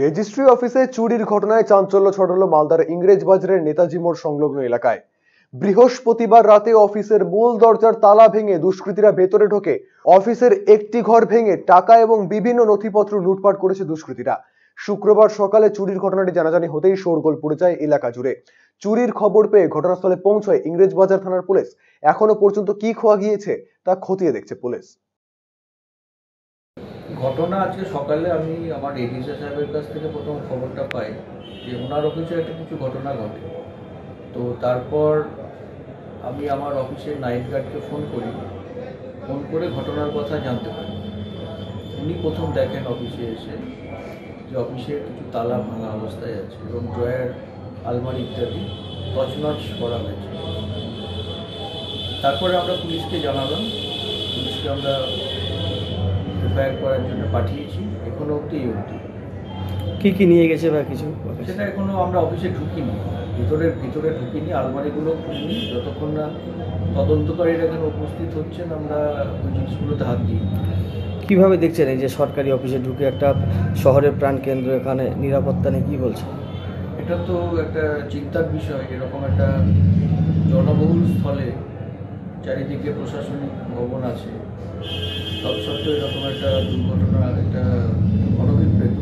Registry অফিসে চুরির ঘটনায় চাঞ্চল্য ছড়ালো মালদার ইংরেজবাজারের নেতাজি মোড় সংলগ্ন এলাকায়। বৃহস্পতিবার রাতে অফিসের মূল দরজার তালা ভেঙে দুষ্কৃতীরা ভেতরে ঢোকে অফিসের একটি ঘর ভেঙে টাকা এবং বিভিন্ন নথিপত্র লুটপাট করেছে দুষ্কৃতীরা। শুক্রবার সকালে চুরির ঘটনাটি জানাজানি হতেই শোরগোল পড়ে যায় এলাকা জুড়ে। চুরির খবর পেয়ে ঘটনাস্থলে পৌঁছয় ইংরেজবাজার থানার পুলিশ। এখনো পর্যন্ত কি খোয়া গিয়েছে তা খতিয়ে দেখছে পুলিশ। ঘটনা আজকে সকালে আমি আমার এডিসি সাহেবের কাছ থেকে প্রথম খবরটা পাই যে ওনার অফিসে একটা কিছু ঘটনা ঘটে। তো তারপর আমি আমার অফিসের নাইট গার্ডকে ফোন করে ঘটনার কথা জানতে পারি। উনি প্রথম দেখেন অফিসে এসে যে অফিসের কিছু তালা ভাঙা অবস্থায় আছে এবং ড্রয়ার, আলমারি ইত্যাদি তছনছ করা হয়েছে। তারপরে আমরা পুলিশকে জানালাম, পুলিশকে আমরা এফআইআর করার জন্য পাঠিয়েছি। এখনো অবধি কি নিয়ে গেছে বা কিছু সেটা এখনো আমরা অফিসে ঢুকিনি, ভিতরে ঢুকিনি, আলমারিগুলো খুলিনি। যতক্ষণ না তদন্তকারীরা এখানে উপস্থিত হচ্ছেন আমরা ওই জিনিসগুলোতে হাত দিই। কিভাবে দেখছেন এই যে সরকারি অফিসে ঢুকে একটা শহরের প্রাণকেন্দ্র, এখানে নিরাপত্তা নিয়ে কি বলছে? এটা তো একটা চিন্তার বিষয়। এরকম একটা জনবহুল স্থলে চারিদিকে প্রশাসনিক ভবন আছে, তৎসত্ত্বেও এরকম একটা দুর্ঘটনা, একটা অনভিপ্রেত